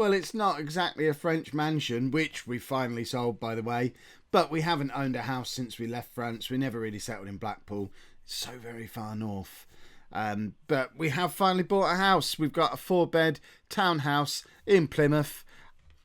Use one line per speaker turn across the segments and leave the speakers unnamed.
Well, it's not exactly a French mansion, which we finally sold, by the way, but we haven't owned a house since we left France. We never really settled in Blackpool. It's so very far north. But we have finally bought a house. We've got a 4-bed townhouse in Plymouth.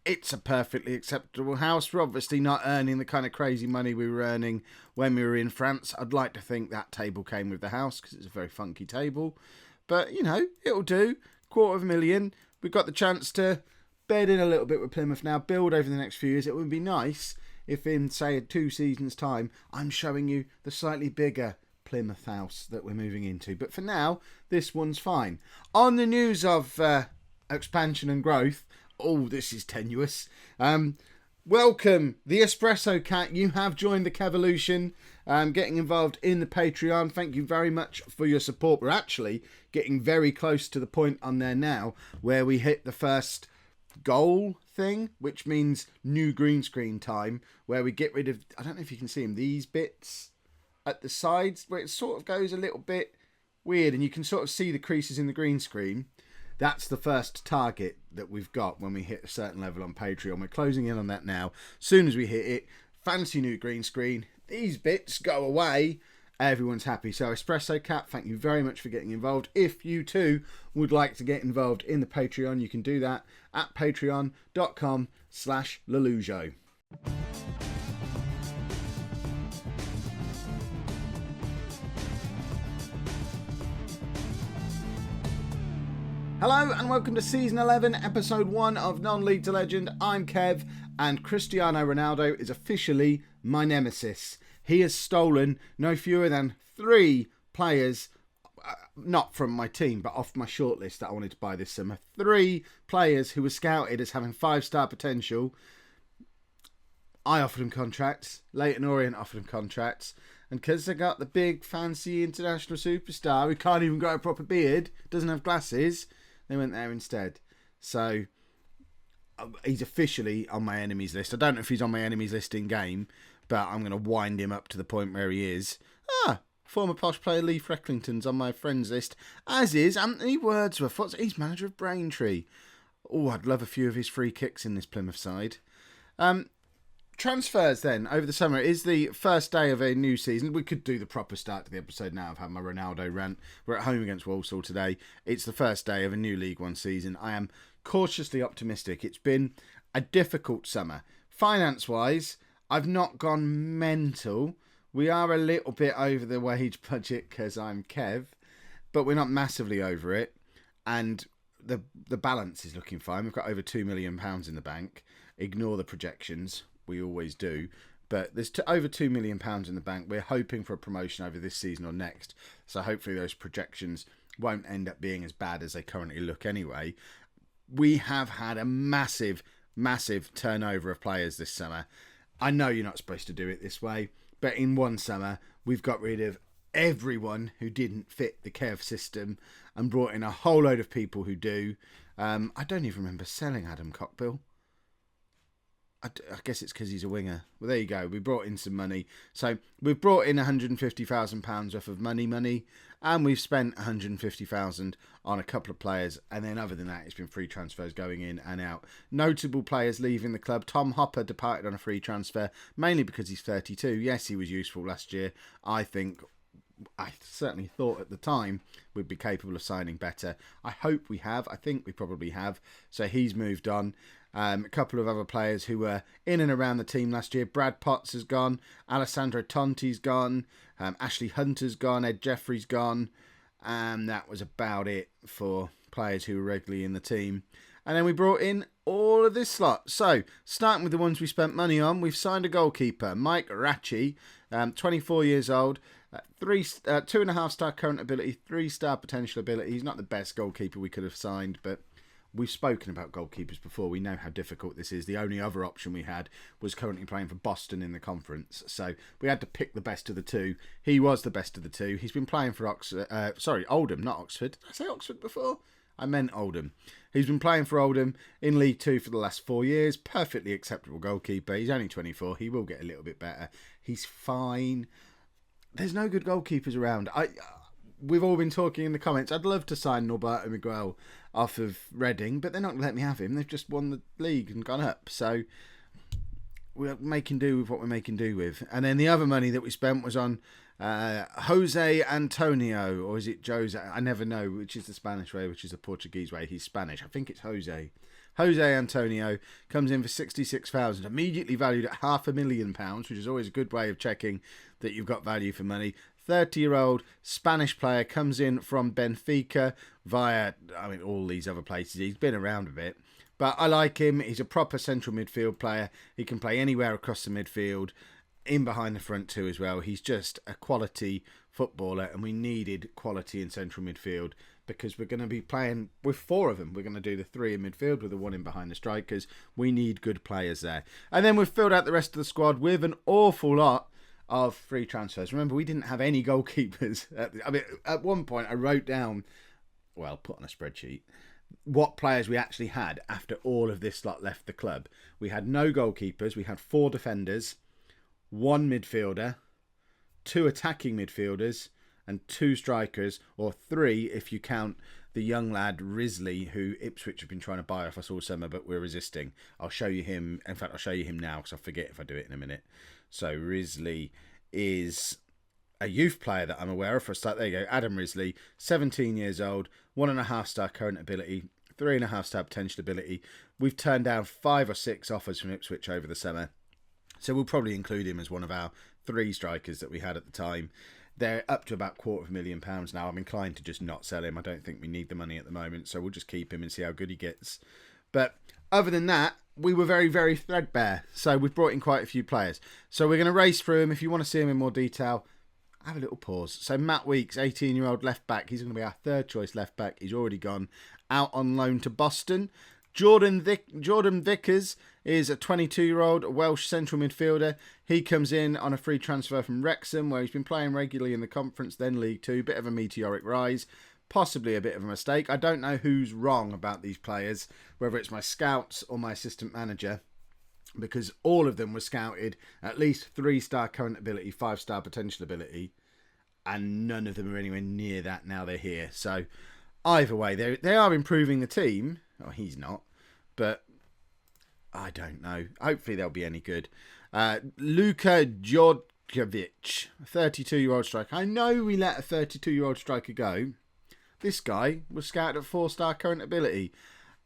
It's a perfectly acceptable house. We're obviously not earning the kind of crazy money we were earning when we were in France. I'd like to think that table came with the house because it's a very funky table. But, you know, it'll do. $250,000. We've got the chance to bed in a little bit with Plymouth now, build over the next few years. It would be nice if in, say, 2 seasons' time, I'm showing you the slightly bigger Plymouth house that we're moving into. But for now, this one's fine. On the news of expansion and growth, this is tenuous. Welcome, the Espresso Cat. You have joined the Kevolution, getting involved in the Patreon. Thank you very much for your support. We're actually getting very close to the point on there now where we hit the first goal thing, which means new green screen time, where we get rid of, I don't know if you can see them, these bits at the sides where it sort of goes a little bit weird and you can sort of see the creases in the green screen. That's the first target that we've got when we hit a certain level on Patreon. We're closing in on that now. As soon as we hit it, fancy new green screen, these bits go away, everyone's happy. So Espresso Cat, thank you very much for getting involved. If you too would like to get involved in the Patreon, you can do that at patreon.com/Lollujo. Hello and welcome to Season 11, Episode 1 of Non-League to Legend. I'm Kev, and Cristiano Ronaldo is officially my nemesis. He has stolen no fewer than 3 players, not from my team, but off my shortlist that I wanted to buy this summer. 3 players who were scouted as having 5-star potential. I offered them contracts. Leyton Orient offered them contracts. And because they got the big, fancy international superstar who can't even grow a proper beard, doesn't have glasses, they went there instead. So he's officially on my enemies list. I don't know if he's on my enemies list in game, but I'm going to wind him up to the point where he is. Former posh player Lee Frecklington's on my friends list, as is Anthony Wordsworth. He's manager of Braintree. I'd love a few of his free kicks in this Plymouth side. Transfers then, over the summer. It is the first day of a new season. We could do the proper start to the episode now. I've had my Ronaldo rant. We're at home against Walsall today. It's the first day of a new League One season. I am cautiously optimistic. It's been a difficult summer. Finance-wise, I've not gone mental. We are a little bit over the wage budget because I'm Kev, but we're not massively over it. And the balance is looking fine. We've got over £2 million in the bank. Ignore the projections. We always do, but there's over £2 million in the bank. We're hoping for a promotion over this season or next, so hopefully those projections won't end up being as bad as they currently look anyway. We have had a massive turnover of players this summer. I know you're not supposed to do it this way, but in one summer we've got rid of everyone who didn't fit the Kev system and brought in a whole load of people who do. I don't even remember selling Adam Cockbill. I guess it's because he's a winger. Well, there you go. We brought in some money. So we've brought in £150,000 worth of money, and we've spent £150,000 on a couple of players. And then other than that, it's been free transfers going in and out. Notable players leaving the club. Tom Hopper departed on a free transfer, mainly because he's 32. Yes, he was useful last year. I certainly thought at the time we'd be capable of signing better. I hope we have. I think we probably have. So he's moved on. A couple of other players who were in and around the team last year. Brad Potts has gone. Alessandro Tonti's gone. Ashley Hunter's gone. Ed Jeffrey's gone. And that was about it for players who were regularly in the team. And then we brought in all of this slot. So, starting with the ones we spent money on, we've signed a goalkeeper, Mike Ratchie, 24 years old, 2.5-star current ability, 3-star potential ability. He's not the best goalkeeper we could have signed, but we've spoken about goalkeepers before. We know how difficult this is. The only other option we had was currently playing for Boston in the conference. So we had to pick the best of the two. He was the best of the two. He's been playing for Oldham, not Oxford. Did I say Oxford before? I meant Oldham. He's been playing for Oldham in League 2 for the last 4 years. Perfectly acceptable goalkeeper. He's only 24. He will get a little bit better. He's fine. There's no good goalkeepers around. We've all been talking in the comments. I'd love to sign Norberto Miguel. off of Reading, but they're not going to let me have him. They've just won the league and gone up. So we're making do with what we're making do with. And then the other money that we spent was on Jose Antonio, or is it Jose? I never know which is the Spanish way, which is the Portuguese way. He's Spanish. I think it's Jose. Jose Antonio comes in for 66,000, immediately valued at £500,000, which is always a good way of checking that you've got value for money. 30-year-old Spanish player comes in from Benfica via, all these other places. He's been around a bit, but I like him. He's a proper central midfield player. He can play anywhere across the midfield, in behind the front too as well. He's just a quality footballer, and we needed quality in central midfield because we're going to be playing with four of them. We're going to do the three in midfield with the one in behind the strikers. We need good players there. And then we've filled out the rest of the squad with an awful lot of free transfers. Remember, we didn't have any goalkeepers. At one point I wrote down, put on a spreadsheet, what players we actually had after all of this lot left the club. We had no goalkeepers. We had 4 defenders, 1 midfielder, 2 attacking midfielders, and 2 strikers, or 3 if you count the young lad Risley, who Ipswich have been trying to buy off us all summer, but we're resisting. I'll show you him. In fact, I'll show you him now because I'll forget if I do it in a minute. So Risley is a youth player that I'm aware of. For a start, there you go. Adam Risley, 17 years old, 1.5 star current ability, 3.5 star potential ability. We've turned down 5 or 6 offers from Ipswich over the summer, so we'll probably include him as one of our 3 strikers that we had at the time. They're up to about £250,000 now. I'm inclined to just not sell him. I don't think we need the money at the moment, so we'll just keep him and see how good he gets. But other than that, we were very, very threadbare. So we've brought in quite a few players. So we're going to race through them. If you want to see them in more detail, have a little pause. So Matt Weeks, 18-year-old left back. He's going to be our 3rd choice left back. He's already gone out on loan to Boston. Jordan Vickers is a 22-year-old Welsh central midfielder. He comes in on a free transfer from Wrexham, where he's been playing regularly in the Conference, then League Two. Bit of a meteoric rise, possibly a bit of a mistake. I don't know who's wrong about these players, whether it's my scouts or my assistant manager, because all of them were scouted at least 3-star current ability, 5-star potential ability, and none of them are anywhere near that now they're here. So either way, they are improving the team. Oh, he's not, but I don't know. Hopefully they'll be any good. Luka Djordjevic, 32-year-old striker. I know we let a 32-year-old striker go. This guy was scouted at 4-star current ability.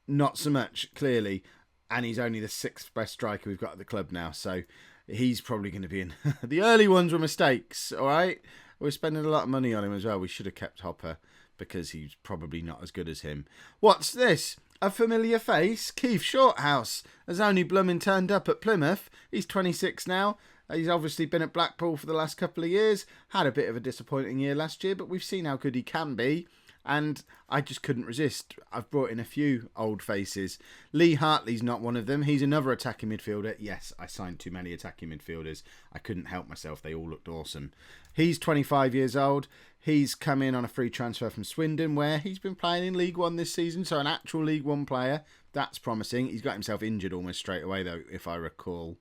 Not so much, clearly. And he's only the 6th best striker we've got at the club now. So he's probably going to be in. The early ones were mistakes, all right? We're spending a lot of money on him as well. We should have kept Hopper because he's probably not as good as him. What's this? A familiar face? Keith Shorthouse has only blooming turned up at Plymouth. He's 26 now. He's obviously been at Blackpool for the last couple of years. Had a bit of a disappointing year last year, but we've seen how good he can be. And I just couldn't resist. I've brought in a few old faces. Lee Hartley's not one of them. He's another attacking midfielder. Yes, I signed too many attacking midfielders. I couldn't help myself. They all looked awesome. He's 25 years old. He's come in on a free transfer from Swindon, where he's been playing in League One this season. So an actual League One player. That's promising. He's got himself injured almost straight away, though, if I recall.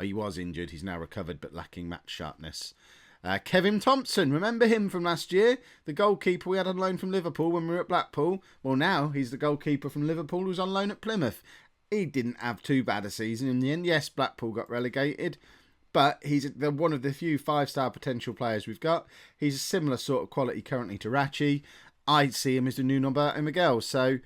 He was injured. He's now recovered, but lacking match sharpness. Kevin Thompson, remember him from last year? The goalkeeper we had on loan from Liverpool when we were at Blackpool. Well, now he's the goalkeeper from Liverpool who's on loan at Plymouth. He didn't have too bad a season in the end. Yes, Blackpool got relegated, but he's one of the few 5-star potential players we've got. He's a similar sort of quality currently to Rachi. I'd see him as the new Norberto Miguel. So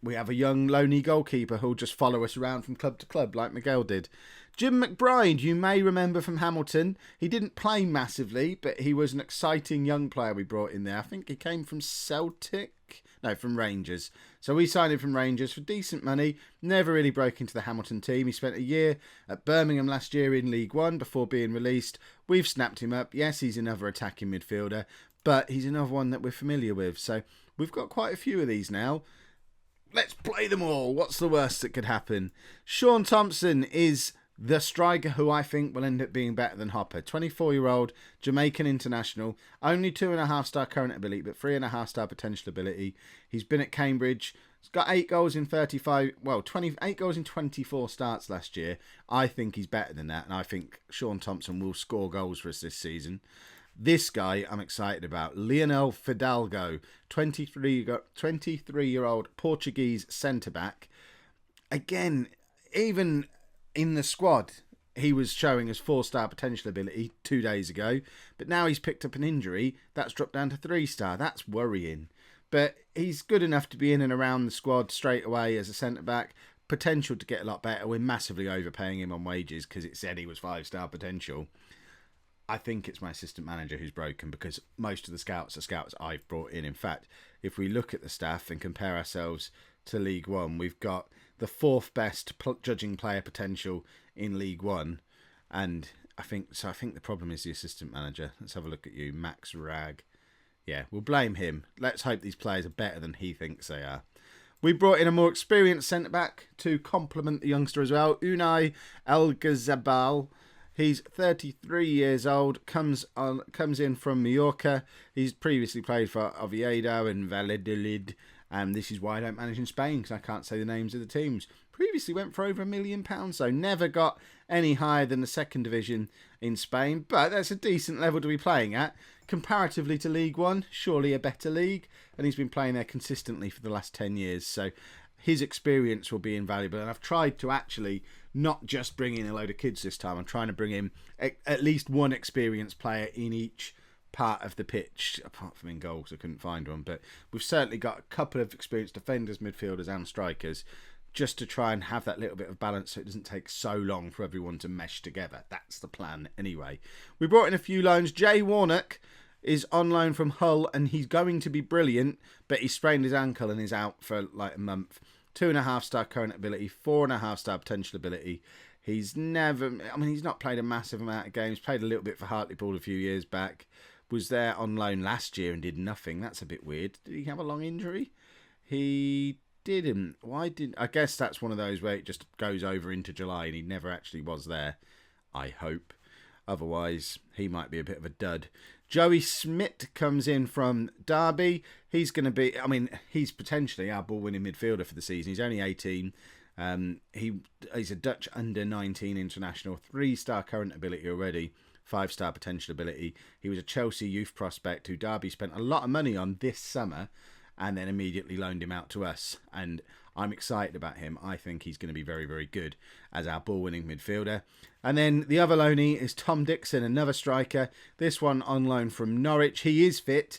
we have a young, lonely goalkeeper who'll just follow us around from club to club like Miguel did. Jim McBride, you may remember from Hamilton. He didn't play massively, but he was an exciting young player we brought in there. I think he came from from Rangers. So we signed him from Rangers for decent money. Never really broke into the Hamilton team. He spent a year at Birmingham last year in League One before being released. We've snapped him up. Yes, he's another attacking midfielder, but he's another one that we're familiar with. So we've got quite a few of these now. Let's play them all. What's the worst that could happen? Sean Thompson is the striker who I think will end up being better than Hopper. 24-year-old Jamaican international. Only 2.5-star current ability, but 3.5-star potential ability. He's been at Cambridge. He's got 8 goals in 28 goals in 24 starts last year. I think he's better than that, and I think Sean Thompson will score goals for us this season. This guy I'm excited about. Leonel Fidalgo, 23-year-old Portuguese centre-back. Again, even in the squad, he was showing his 4-star potential ability 2 days ago. But now he's picked up an injury. That's dropped down to 3-star. That's worrying. But he's good enough to be in and around the squad straight away as a centre-back. Potential to get a lot better. We're massively overpaying him on wages because it said he was 5-star potential. I think it's my assistant manager who's broken, because most of the scouts are scouts I've brought in. In fact, if we look at the staff and compare ourselves to League One, we've got the 4th best judging player potential in League One. And I think the problem is the assistant manager. Let's have a look at you, Max Rag. Yeah, we'll blame him. Let's hope these players are better than he thinks they are. We brought in a more experienced centre-back to complement the youngster as well, Unai El-Ghazabal. He's 33 years old, comes in from Mallorca. He's previously played for Oviedo and Valladolid, and this is why I don't manage in Spain, because I can't say the names of the teams. Previously went for over £1 million, so never got any higher than the 2nd division in Spain, but that's a decent level to be playing at. Comparatively to League One, surely a better league, and he's been playing there consistently for the last 10 years, so his experience will be invaluable. And I've tried to actually not just bring in a load of kids this time. I'm trying to bring in at least one experienced player in each part of the pitch, apart from in goals. I couldn't find one, but we've certainly got a couple of experienced defenders, midfielders and strikers, just to try and have that little bit of balance so it doesn't take so long for everyone to mesh together. That's the plan anyway. We brought in a few loans. Jay Warnock is on loan from Hull, and he's going to be brilliant, but he sprained his ankle and is out for like a month. 2.5-star current ability, 4.5-star potential ability. He's not played a massive amount of games. Played a little bit for Hartlepool a few years back. Was there on loan last year and did nothing. That's a bit weird. Did he have a long injury? He didn't. I guess that's one of those where it just goes over into July and he never actually was there. I hope. Otherwise, he might be a bit of a dud. Joey Smith comes in from Derby. He's going to be, he's potentially our ball-winning midfielder for the season. He's only 18. He's a Dutch under-19 international. 3-star current ability already. 5-star potential ability. He was a Chelsea youth prospect who Derby spent a lot of money on this summer and then immediately loaned him out to us. And I'm excited about him. I think he's going to be very, very good as our ball-winning midfielder. And then the other loanee is Tom Dixon, another striker. This one on loan from Norwich. He is fit.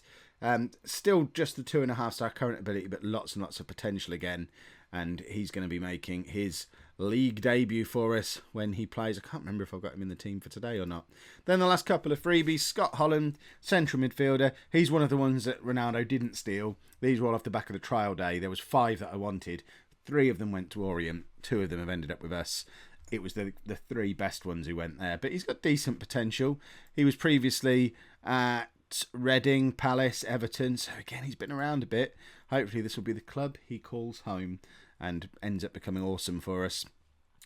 Still just the 2.5-star current ability, but lots and lots of potential again. And he's going to be making his league debut for us when he plays. I can't remember if I've got him in the team for today or not. Then the last couple of freebies. Scott Holland, central midfielder. He's one of the ones that Ronaldo didn't steal. These were all off the back of the trial day. There was 5 that I wanted. 3 of them went to Orient. 2 of them have ended up with us. It was the 3 best ones who went there. But he's got decent potential. He was previously at Reading, Palace, Everton. So again, he's been around a bit. Hopefully this will be the club he calls home and ends up becoming awesome for us.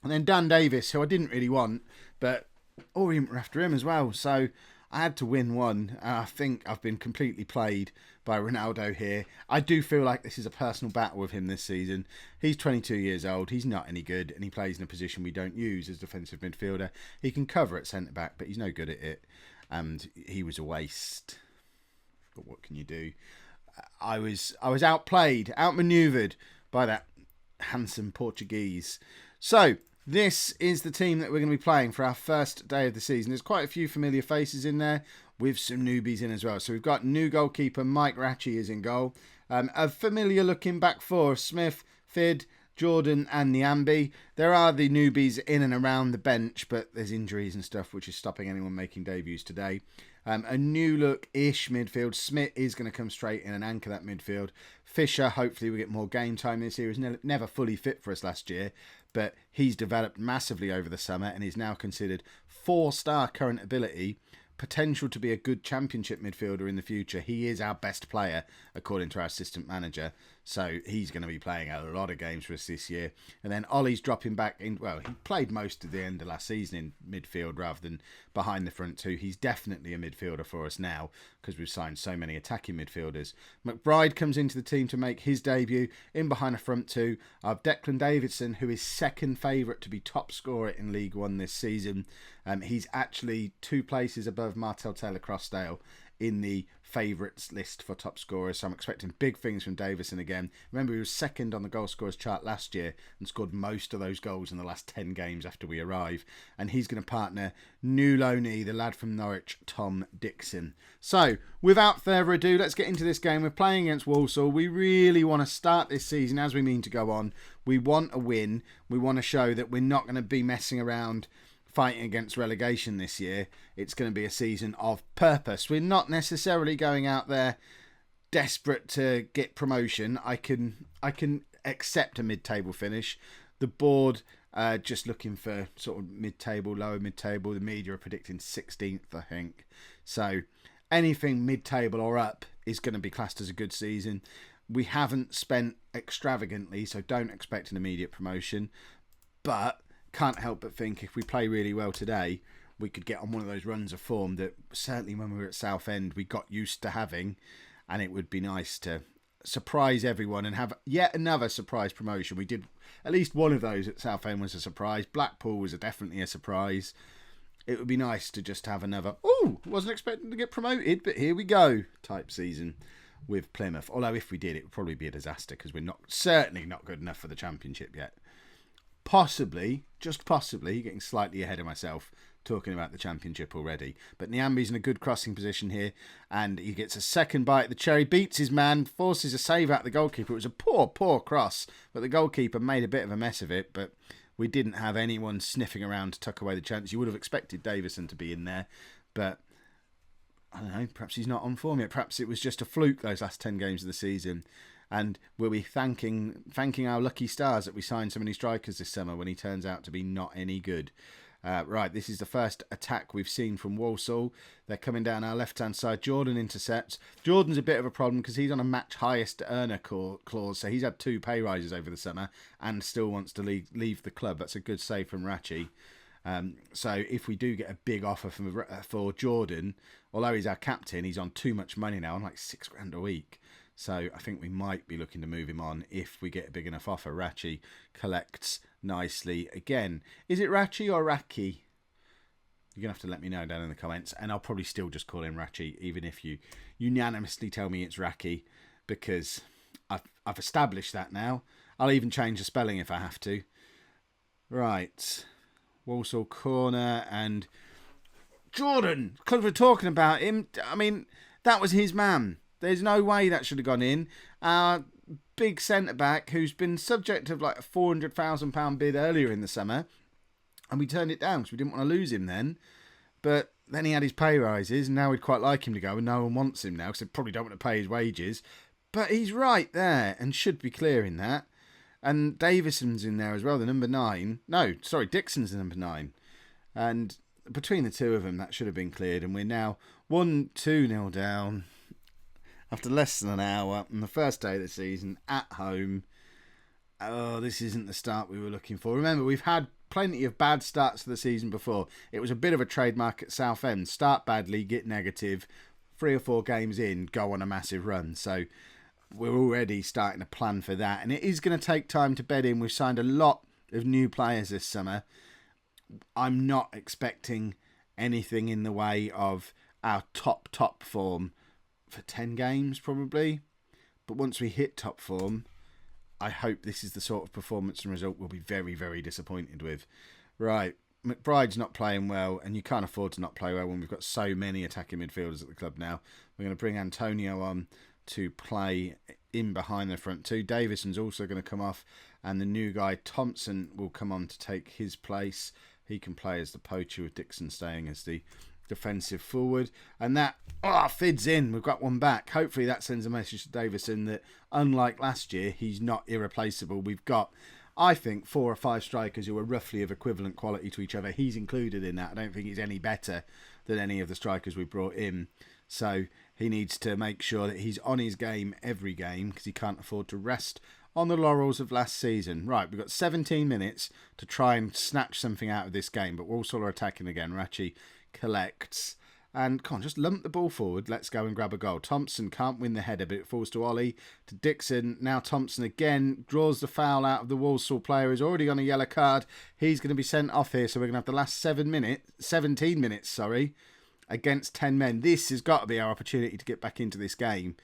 And then Dan Davis, who I didn't really want, but Orient were after him as well. So I had to win one. And I think I've been completely played by Ronaldo here. I do feel like this is a personal battle with him this season. He's 22 years old. He's not any good, and he plays in a position we don't use as defensive midfielder. He can cover at centre-back, but he's no good at it. And he was a waste. But what can you do? I was outplayed, outmanoeuvred by that handsome Portuguese. So this is the team that we're going to be playing for our first day of the season. There's quite a few familiar faces in there with some newbies in as well. So we've got new goalkeeper Mike Ratchie is in goal. A familiar looking back four, Smith, Fid, Jordan and Niambi. There are the newbies in and around the bench, but there's injuries and stuff which is stopping anyone making debuts today. A new look-ish midfield. Smith is going to come straight in and anchor that midfield. Fisher, hopefully we get more game time this year. He was never fully fit for us last year, but he's developed massively over the summer and is now considered 4-star current ability, potential to be a good championship midfielder in the future. He is our best player, according to our assistant manager. So he's going to be playing a lot of games for us this year. And then Ollie's dropping back in. Well, he played most of the end of last season in midfield rather than behind the front two. He's definitely a midfielder for us now because we've signed so many attacking midfielders. McBride comes into the team to make his debut in behind the front two. I've Declan Davidson, who is second favourite to be top scorer in League One this season. He's actually 2 places above Martel Taylor-Crossdale in the favourites list for top scorers, so I'm expecting big things from Davison again. Remember, he was second on the goal scorers chart last year and scored most of those goals in the last 10 games after we arrive, and he's going to partner new loanee, the lad from Norwich, Tom Dixon. So without further ado, let's get into this game. We're playing against Walsall. We really want to start this season as we mean to go on. We want a win. We want to show that we're not going to be messing around fighting against relegation this year. It's going to be a season of purpose. We're not necessarily going out there desperate to get promotion. I can accept a mid-table finish. The board just looking for sort of mid-table, lower mid-table. The media are predicting 16th, I think. So anything mid-table or up is going to be classed as a good season. We haven't spent extravagantly, so don't expect an immediate promotion. But can't help but think if we play really well today, we could get on one of those runs of form that certainly when we were at Southend we got used to having, and it would be nice to surprise everyone and have yet another surprise promotion. We did at least one of those at Southend was a surprise. Blackpool was definitely a surprise. It would be nice to just have another, wasn't expecting to get promoted, but here we go type season with Plymouth. Although if we did, it would probably be a disaster because we're certainly not good enough for the Championship yet. Possibly, just possibly, getting slightly ahead of myself talking about the Championship already. But Nyambi's in a good crossing position here, and he gets a second bite at the cherry, beats his man, forces a save out the goalkeeper. It was a poor cross, but the goalkeeper made a bit of a mess of it, but we didn't have anyone sniffing around to tuck away the chance. You would have expected Davison to be in there, but I don't know, perhaps he's not on form yet. Perhaps it was just a fluke those last 10 games of the season. And we'll be thanking our lucky stars that we signed so many strikers this summer when he turns out to be not any good. Right, this is the first attack we've seen from Walsall. They're coming down our left-hand side. Jordan intercepts. Jordan's a bit of a problem because he's on a match highest earner clause, so he's had 2 pay rises over the summer and still wants to leave the club. That's a good save from Rachi. So if we do get a big offer for Jordan, although he's our captain, he's on too much money now, on like £6,000 a week. So I think we might be looking to move him on if we get a big enough offer. Rachi collects nicely again. Is it Rachi or Raki? You're going to have to let me know down in the comments. And I'll probably still just call him Rachi, even if you unanimously tell me it's Raki, because I've established that now. I'll even change the spelling if I have to. Right. Walsall corner and Jordan, because we're talking about him, I mean, that was his man. There's no way that should have gone in. Our big centre-back, who's been subject of like a £400,000 bid earlier in the summer, and we turned it down because we didn't want to lose him then. But then he had his pay rises, and now we'd quite like him to go, and no one wants him now because they probably don't want to pay his wages. But he's right there and should be clearing that. And Davison's in there as well, the number 9. No, sorry, Dixon's the number 9. And between the two of them, that should have been cleared. And we're now 1-2-0 down after less than an hour on the first day of the season at home. Oh, this isn't the start we were looking for. Remember, we've had plenty of bad starts to the season before. It was a bit of a trademark at Southend. Start badly, get negative. 3 or 4 games in, go on a massive run. So we're already starting to plan for that. And it is going to take time to bed in. We've signed a lot of new players this summer. I'm not expecting anything in the way of our top form for 10 games probably. But once we hit top form, I hope this is the sort of performance and result we'll be very, very disappointed with. Right, McBride's not playing well, and you can't afford to not play well when we've got so many attacking midfielders at the club now. We're going to bring Antonio on to play in behind the front two. Davison's also going to come off, and the new guy Thompson will come on to take his place. He can play as the poacher with Dixon staying as the defensive forward, and that fids in. We've got one back. Hopefully that sends a message to Davison that unlike last year, he's not irreplaceable. We've got, I think, 4 or 5 strikers who are roughly of equivalent quality to each other. He's included in that. I don't think he's any better than any of the strikers we brought in. So he needs to make sure that he's on his game every game because he can't afford to rest on the laurels of last season. Right, we've got 17 minutes to try and snatch something out of this game, but Walsall are attacking again. Rachi collects. And come on, just lump the ball forward. Let's go and grab a goal. Thompson can't win the header, but it falls to Ollie, to Dixon. Now Thompson again draws the foul out of the Walsall player who's already on a yellow card. He's going to be sent off here, so we're going to have the last 17 minutes, against 10 men. This has got to be our opportunity to get back into this game.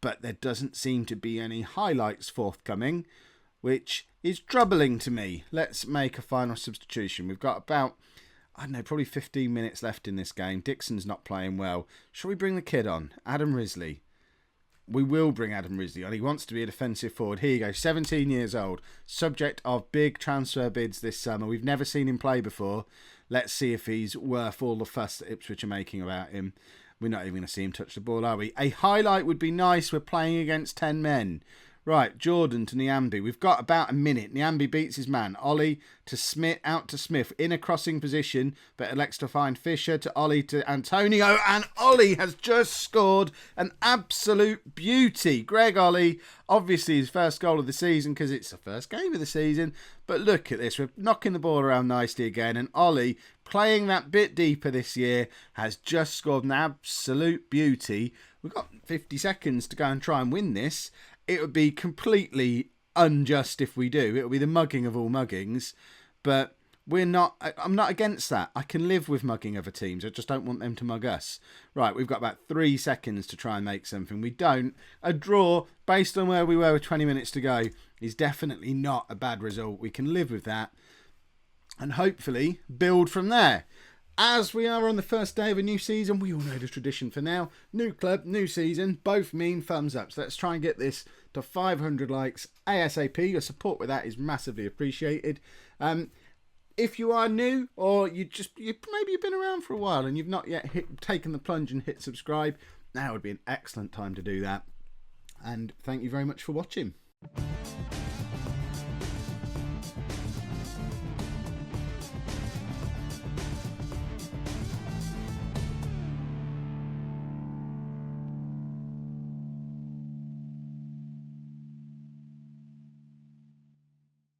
But there doesn't seem to be any highlights forthcoming, which is troubling to me. Let's make a final substitution. We've got about, probably 15 minutes left in this game. Dixon's not playing well. Shall we bring the kid on? Adam Risley. We will bring Adam Risley on. He wants to be a defensive forward. Here you go, 17 years old. Subject of big transfer bids this summer. We've never seen him play before. Let's see if he's worth all the fuss that Ipswich are making about him. We're not even going to see him touch the ball, are we? A highlight would be nice. We're playing against 10 men. Right, Jordan to Nyambi. We've got about a minute. Nyambi beats his man. Ollie to Smith, out to Smith in a crossing position, but elects to find Fisher, to Ollie to Antonio, and Ollie has just scored an absolute beauty. Greg Ollie, obviously his first goal of the season because it's the first game of the season, but look at this. We're knocking the ball around nicely again, and Ollie, playing that bit deeper this year, has just scored an absolute beauty. We've got 50 seconds to go and try and win this. It would be completely unjust if we do. It would be the mugging of all muggings. But I'm not against that. I can live with mugging other teams. I just don't want them to mug us. Right, we've got about 3 seconds to try and make something. We don't. A draw, based on where we were with 20 minutes to go, is definitely not a bad result. We can live with that. And hopefully build from there. As we are on the first day of a new season, we all know the tradition for now. New club, new season, both mean thumbs up. So let's try and get this to 500 likes ASAP. Your support with that is massively appreciated. If you are new, or maybe you've been around for a while and you've not yet taken the plunge and hit subscribe, now would be an excellent time to do that. And thank you very much for watching.